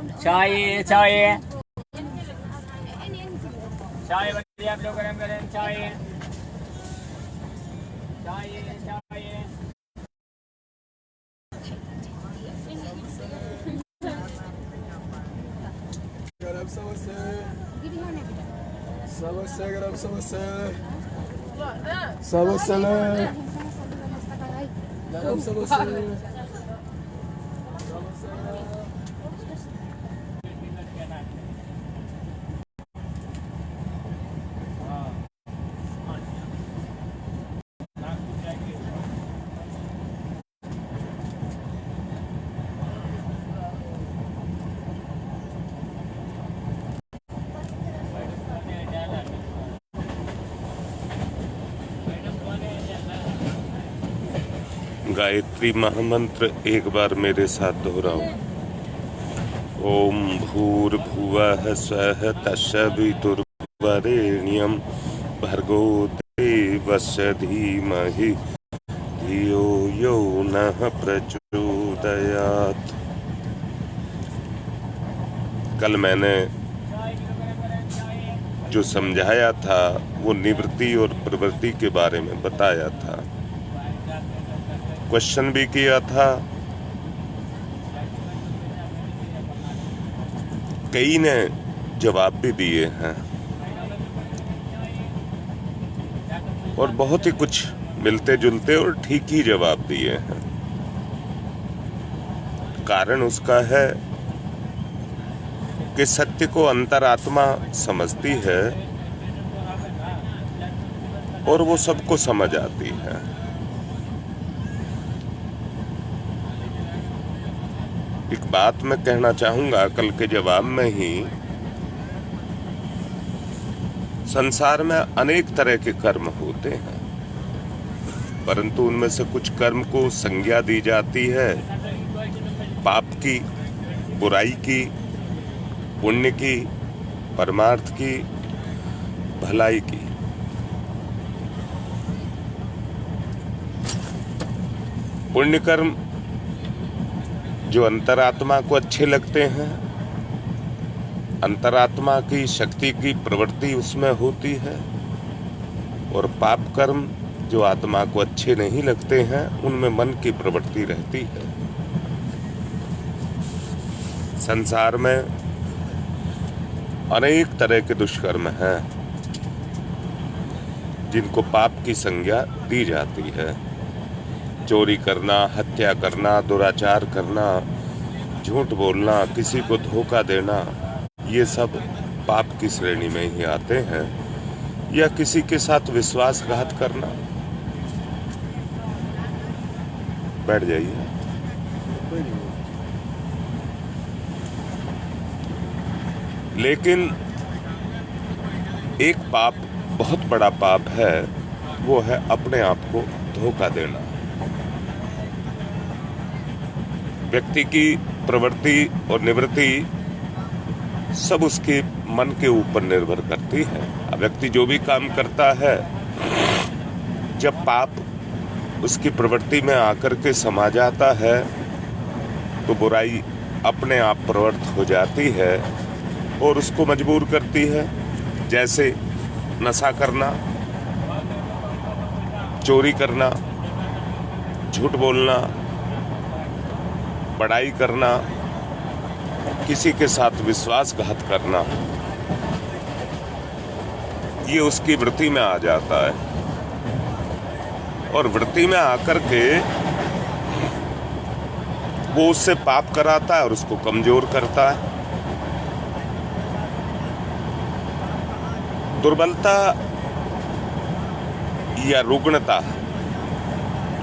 चाय चाय चाय बताइए आप लोग गरम गरम चाय चाय चाय गरम समोसे समोसे गरम समोसे समोसे गरम समोसे गायत्री महामंत्र एक बार मेरे साथ दोहराओ। ओम भूर्भुवः स्वः तत्सवितुर्वरेण्यं भर्गो देवस्य धीमहि धियो यो नः प्रचोदयात्। कल मैंने जो समझाया था वो निवृत्ति और प्रवृत्ति के बारे में बताया था, क्वेश्चन भी किया था। कई ने जवाब भी दिए हैं और बहुत ही कुछ मिलते जुलते और ठीक ही जवाब दिए हैं। कारण उसका है कि सत्य को अंतरात्मा समझती है और वो सबको समझ आती है। एक बात मैं कहना चाहूंगा, कल के जवाब में ही, संसार में अनेक तरह के कर्म होते हैं, परंतु उनमें से कुछ कर्म को संज्ञा दी जाती है पाप की, बुराई की, पुण्य की, परमार्थ की, भलाई की। पुण्य कर्म जो अंतरात्मा को अच्छे लगते हैं, अंतरात्मा की शक्ति की प्रवृत्ति उसमें होती है, और पाप कर्म जो आत्मा को अच्छे नहीं लगते हैं, उनमें मन की प्रवृत्ति रहती है। संसार में अनेक तरह के दुष्कर्म हैं जिनको पाप की संज्ञा दी जाती है। चोरी करना, हत्या करना, दुराचार करना, झूठ बोलना, किसी को धोखा देना, ये सब पाप की श्रेणी में ही आते हैं। या किसी के साथ विश्वासघात करना। बैठ जाइए। लेकिन एक पाप, बहुत बड़ा पाप है, वो है अपने आप को धोखा देना। व्यक्ति की प्रवृत्ति और निवृत्ति सब उसके मन के ऊपर निर्भर करती है। व्यक्ति जो भी काम करता है, जब पाप उसकी प्रवृत्ति में आकर के समा जाता है तो बुराई अपने आप प्रवृत्त हो जाती है और उसको मजबूर करती है। जैसे नशा करना, चोरी करना, झूठ बोलना, बड़ाई करना, किसी के साथ विश्वासघात करना, ये उसकी वृत्ति में आ जाता है। और वृत्ति में आकर के वो उससे पाप कराता है और उसको कमजोर करता है। दुर्बलता या रुग्णता,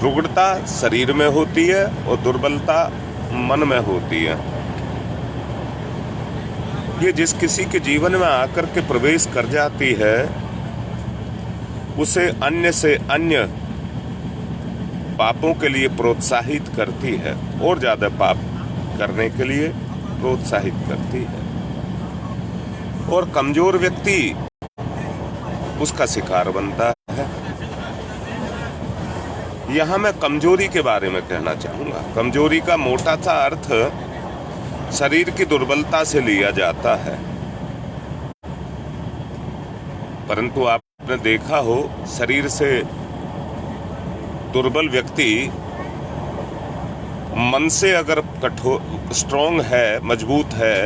रुग्णता शरीर में होती है और दुर्बलता मन में होती है। ये जिस किसी के जीवन में आकर के प्रवेश कर जाती है, उसे अन्य से अन्य पापों के लिए प्रोत्साहित करती है और ज्यादा पाप करने के लिए प्रोत्साहित करती है। और कमजोर व्यक्ति उसका शिकार बनता है। यहां मैं कमजोरी के बारे में कहना चाहूंगा। कमजोरी का मोटा सा अर्थ शरीर की दुर्बलता से लिया जाता है, परंतु आपने देखा हो शरीर से दुर्बल व्यक्ति मन से अगर स्ट्रॉन्ग है, मजबूत है,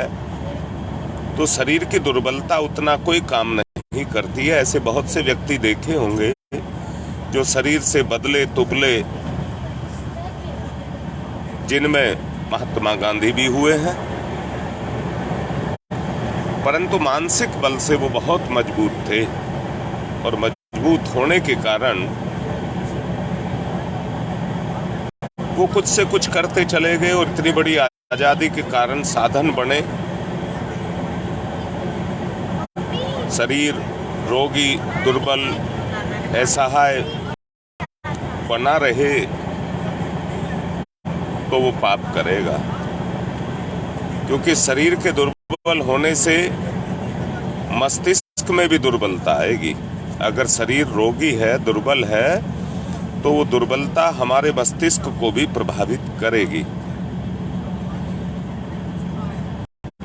तो शरीर की दुर्बलता उतना कोई काम नहीं करती है। ऐसे बहुत से व्यक्ति देखे होंगे जो शरीर से बदले तुबले, जिनमें महात्मा गांधी भी हुए हैं, परंतु मानसिक बल से वो बहुत मजबूत थे और मजबूत होने के कारण वो कुछ से कुछ करते चले गए और इतनी बड़ी आजादी के कारण साधन बने। शरीर रोगी, दुर्बल, असहाय बना रहे तो वो पाप करेगा, क्योंकि शरीर के दुर्बल होने से मस्तिष्क में भी दुर्बलता आएगी। अगर शरीर रोगी है, दुर्बल है, तो वो दुर्बलता हमारे मस्तिष्क को भी प्रभावित करेगी।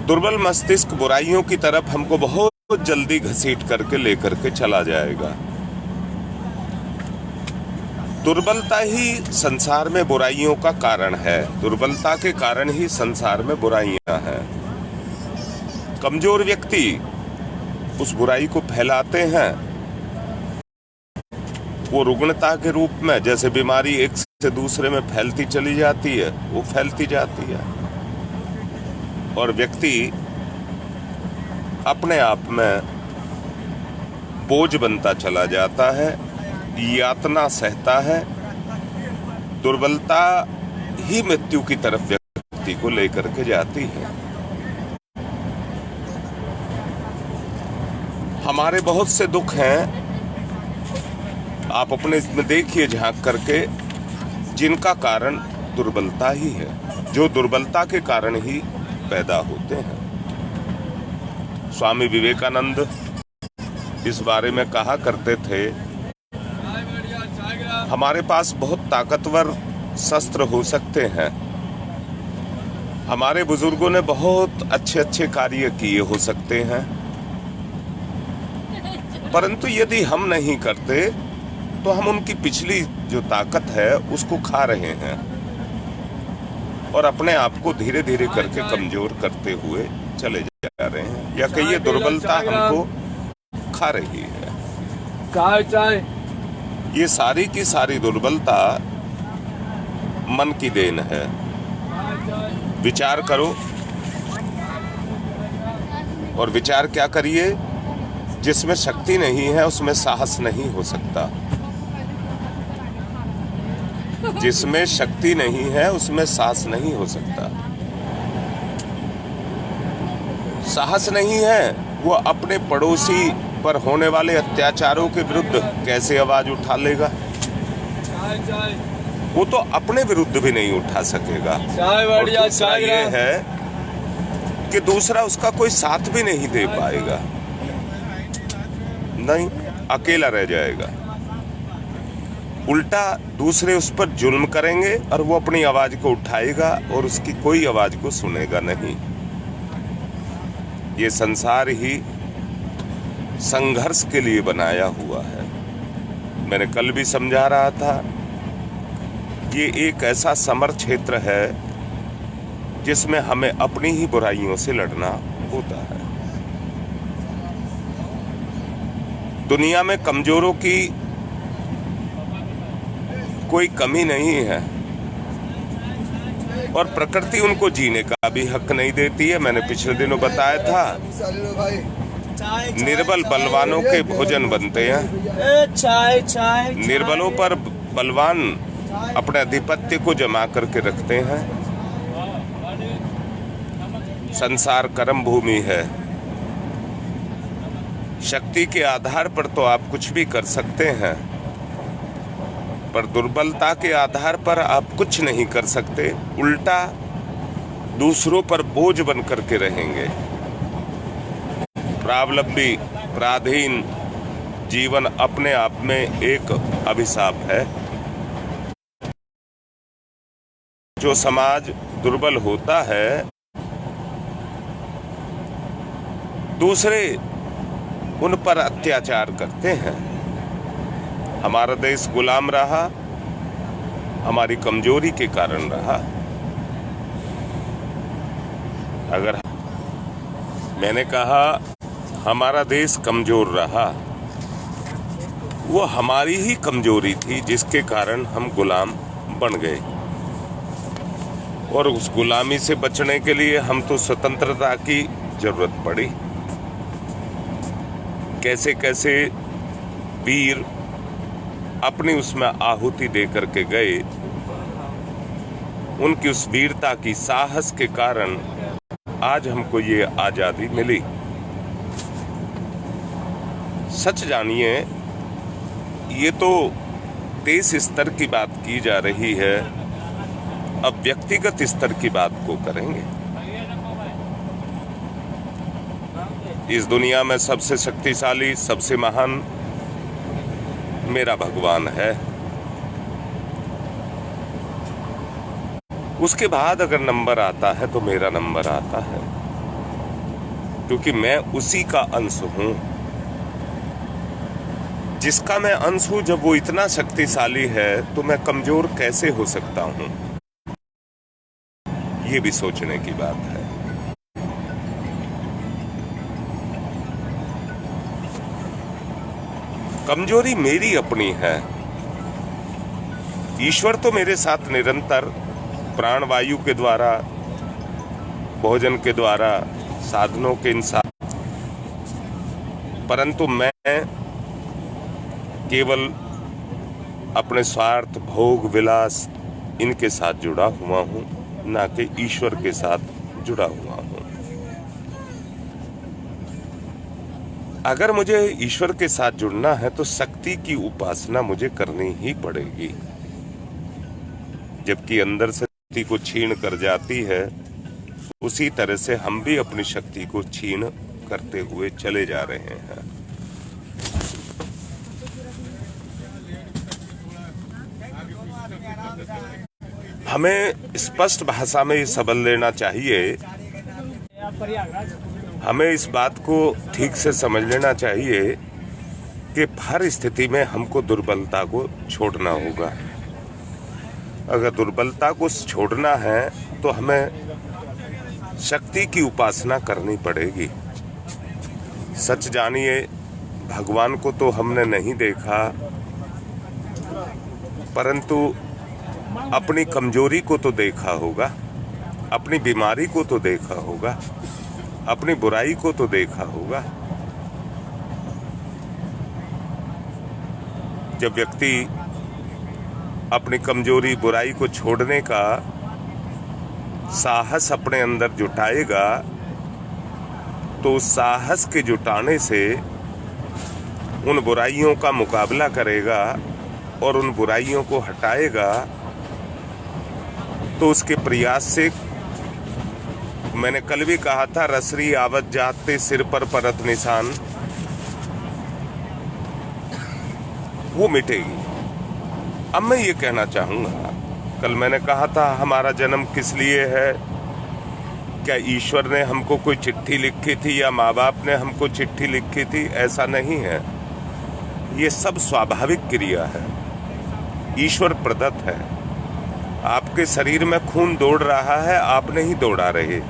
दुर्बल मस्तिष्क बुराइयों की तरफ हमको बहुत जल्दी घसीट करके लेकर के चला जाएगा। दुर्बलता ही संसार में बुराइयों का कारण है। दुर्बलता के कारण ही संसार में बुराइयां हैं। कमजोर व्यक्ति उस बुराई को फैलाते हैं। वो रुग्णता के रूप में, जैसे बीमारी एक से दूसरे में फैलती चली जाती है, वो फैलती जाती है और व्यक्ति अपने आप में बोझ बनता चला जाता है, यातना सहता है। दुर्बलता ही मृत्यु की तरफ व्यक्ति को लेकर के जाती है। हमारे बहुत से दुख हैं, आप अपने इसमें देखिए झांक करके, जिनका कारण दुर्बलता ही है, जो दुर्बलता के कारण ही पैदा होते हैं। स्वामी विवेकानंद इस बारे में कहा करते थे, हमारे पास बहुत ताकतवर शस्त्र हो सकते हैं, हमारे बुजुर्गों ने बहुत अच्छे अच्छे कार्य किए हो सकते हैं, परंतु यदि हम नहीं करते तो हम उनकी पिछली जो ताकत है उसको खा रहे हैं और अपने आप को धीरे धीरे करके कमजोर करते हुए चले जा रहे हैं, या कहिए दुर्बलता हमको खा रही है। चाय ये सारी की सारी दुर्बलता मन की देन है। विचार करो और विचार क्या करिए, जिसमें शक्ति नहीं है उसमें साहस नहीं हो सकता। जिसमें शक्ति नहीं है उसमें साहस नहीं हो सकता। साहस नहीं है, वो अपने पड़ोसी पर होने वाले अत्याचारों के विरुद्ध कैसे आवाज उठा लेगा? वो तो अपने विरुद्ध भी नहीं उठा सकेगा। और दूसरा ये है कि दूसरा उसका कोई साथ भी नहीं दे पाएगा, नहीं, अकेला रह जाएगा। उल्टा दूसरे उस पर जुल्म करेंगे और वो अपनी आवाज को उठाएगा और उसकी कोई आवाज को सुनेगा नहीं। ये संसार ही संघर्ष के लिए बनाया हुआ है। मैंने कल भी समझा रहा था, ये एक ऐसा समर क्षेत्र है जिसमें हमें अपनी ही बुराइयों से लड़ना होता है। दुनिया में कमजोरों की कोई कमी नहीं है और प्रकृति उनको जीने का भी हक नहीं देती है। मैंने पिछले दिनों बताया था, निर्बल बलवानों के भोजन बनते हैं। निर्बलों पर बलवान अपने आधिपत्य को जमा करके रखते हैं। संसार कर्म भूमि है। शक्ति के आधार पर तो आप कुछ भी कर सकते हैं, पर दुर्बलता के आधार पर आप कुछ नहीं कर सकते। उल्टा दूसरों पर बोझ बन करके रहेंगे। स्वावलंबी पराधीन जीवन अपने आप में एक अभिशाप है। जो समाज दुर्बल होता है दूसरे उन पर अत्याचार करते हैं। हमारा देश गुलाम रहा, हमारी कमजोरी के कारण रहा। अगर मैंने कहा हमारा देश कमजोर रहा, वो हमारी ही कमजोरी थी जिसके कारण हम गुलाम बन गए। और उस गुलामी से बचने के लिए हम तो स्वतंत्रता की जरूरत पड़ी। कैसे कैसे वीर अपनी उसमें आहुति दे करके गए। उनकी उस वीरता की साहस के कारण आज हमको ये आजादी मिली। सच जानिए, ये तो देश स्तर की बात की जा रही है, अब व्यक्तिगत स्तर की बात को करेंगे। इस दुनिया में सबसे शक्तिशाली, सबसे महान मेरा भगवान है। उसके बाद अगर नंबर आता है तो मेरा नंबर आता है, क्योंकि मैं उसी का अंश हूं। जिसका मैं अंश हूं, जब वो इतना शक्तिशाली है तो मैं कमजोर कैसे हो सकता हूं? ये भी सोचने की बात है। कमजोरी मेरी अपनी है। ईश्वर तो मेरे साथ निरंतर प्राणवायु के द्वारा, भोजन के द्वारा, साधनों के इंसान, परंतु मैं केवल अपने स्वार्थ, भोग, विलास इनके साथ जुड़ा हुआ हूं, ना कि ईश्वर के साथ जुड़ा हुआ हूं। अगर मुझे ईश्वर के साथ जुड़ना है तो शक्ति की उपासना मुझे करनी ही पड़ेगी। जबकि अंदर से शक्ति को छीन कर जाती है, उसी तरह से हम भी अपनी शक्ति को छीन करते हुए चले जा रहे हैं। हमें स्पष्ट भाषा में ये सबल लेना चाहिए। हमें इस बात को ठीक से समझ लेना चाहिए कि हर स्थिति में हमको दुर्बलता को छोड़ना होगा। अगर दुर्बलता को छोड़ना है तो हमें शक्ति की उपासना करनी पड़ेगी। सच जानिए, भगवान को तो हमने नहीं देखा, परंतु अपनी कमजोरी को तो देखा होगा, अपनी बीमारी को तो देखा होगा, अपनी बुराई को तो देखा होगा। जब व्यक्ति अपनी कमजोरी, बुराई को छोड़ने का साहस अपने अंदर जुटाएगा, तो उस साहस के जुटाने से उन बुराइयों का मुकाबला करेगा और उन बुराइयों को हटाएगा, तो उसके प्रयास से, मैंने कल भी कहा था, रसरी आवत जाते सिर पर परत निशान, वो मिटेगी। अब मैं ये कहना चाहूंगा, कल मैंने कहा था हमारा जन्म किस लिए है। क्या ईश्वर ने हमको कोई चिट्ठी लिखी थी या माँ बाप ने हमको चिट्ठी लिखी थी? ऐसा नहीं है। ये सब स्वाभाविक क्रिया है, ईश्वर प्रदत्त है। आपके शरीर में खून दौड़ रहा है, आप नहीं दौड़ा रहे।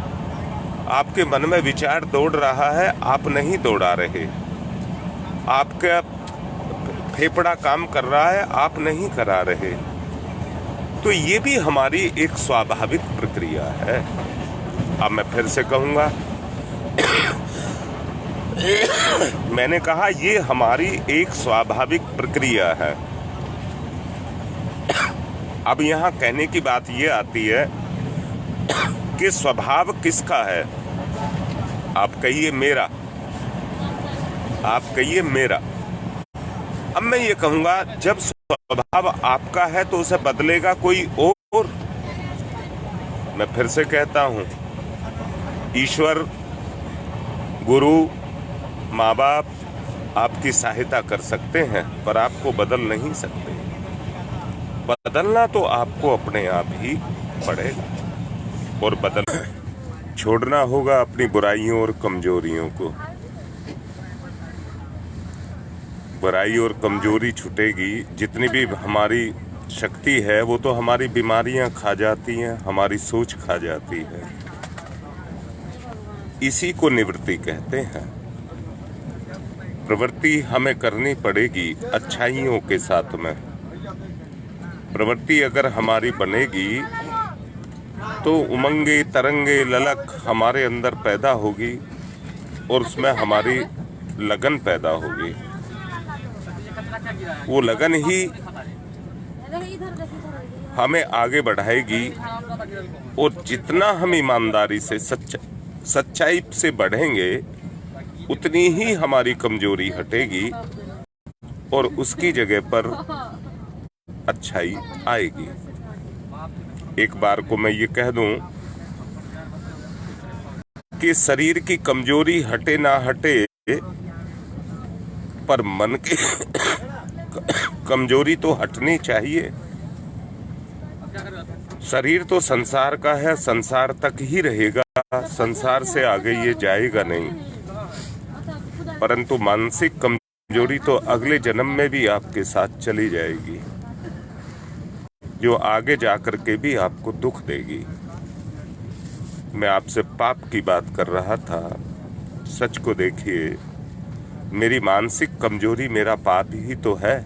आपके मन में विचार दौड़ रहा है, आप नहीं दौड़ा रहे। आपका फेफड़ा काम कर रहा है, आप नहीं करा रहे। तो ये भी हमारी एक स्वाभाविक प्रक्रिया है। अब मैं फिर से कहूंगा, मैंने कहा ये हमारी एक स्वाभाविक प्रक्रिया है। अब यहाँ कहने की बात ये आती है कि स्वभाव किसका है? आप कहिए मेरा, आप कहिए मेरा। अब मैं ये कहूंगा, जब स्वभाव आपका है तो उसे बदलेगा कोई और। मैं फिर से कहता हूं, ईश्वर, गुरु, माँ बाप आपकी सहायता कर सकते हैं, पर आपको बदल नहीं सकते। बदलना तो आपको अपने आप ही पड़ेगा, और बदल छोड़ना होगा अपनी बुराइयों और कमजोरियों को। बुराई और कमजोरी छूटेगी। जितनी भी हमारी शक्ति है वो तो हमारी बीमारियां खा जाती हैं, हमारी सोच खा जाती है। इसी को निवृत्ति कहते हैं। प्रवृत्ति हमें करनी पड़ेगी अच्छाइयों के साथ में। प्रवृत्ति अगर हमारी बनेगी तो उमंगे तरंगे ललक हमारे अंदर पैदा होगी और उसमें हमारी लगन पैदा होगी। वो लगन ही हमें आगे बढ़ाएगी और जितना हम ईमानदारी से सच्चाई से बढ़ेंगे उतनी ही हमारी कमजोरी हटेगी और उसकी जगह पर अच्छाई आएगी। एक बार को मैं ये कह दूं कि शरीर की कमजोरी हटे ना हटे पर मन की कमजोरी तो हटनी चाहिए। शरीर तो संसार का है, संसार तक ही रहेगा, संसार से आगे ये जाएगा नहीं। परंतु मानसिक कमजोरी तो अगले जन्म में भी आपके साथ चली जाएगी, जो आगे जाकर के भी आपको दुख देगी। मैं आपसे पाप की बात कर रहा था। सच को देखिए, मेरी मानसिक कमजोरी मेरा पाप ही तो है।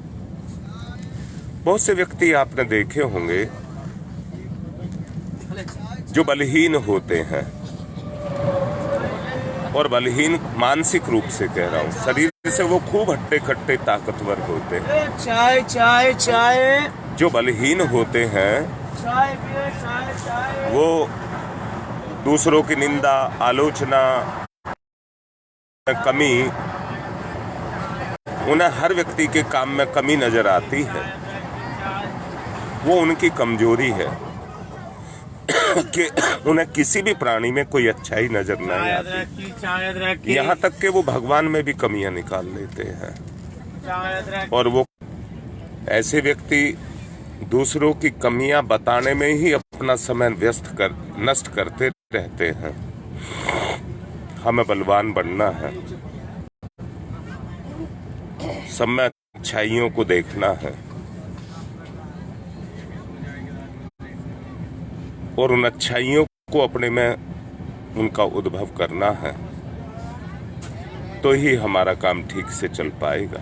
बहुत से व्यक्ति आपने देखे होंगे जो बलहीन होते हैं, और बलहीन मानसिक रूप से कह रहा हूं, शरीर से वो खूब हट्टे खट्टे ताकतवर होते हैं। चाय चाय चाय। जो बलहीन होते हैं चाय पिए, चाय चाय। वो दूसरों की निंदा, आलोचना, कमी, उन्हें हर व्यक्ति के काम में कमी नजर आती है। वो उनकी कमजोरी है कि उन्हें किसी भी प्राणी में कोई अच्छाई नजर नहीं आती। यहाँ तक कि वो भगवान में भी कमियां निकाल लेते हैं। और वो ऐसे व्यक्ति दूसरों की कमियां बताने में ही अपना समय नष्ट करते रहते हैं। हमें बलवान बनना है, सब में अच्छाइयों को देखना है और उन अच्छाइयों को अपने में उनका उद्भव करना है, तो ही हमारा काम ठीक से चल पाएगा।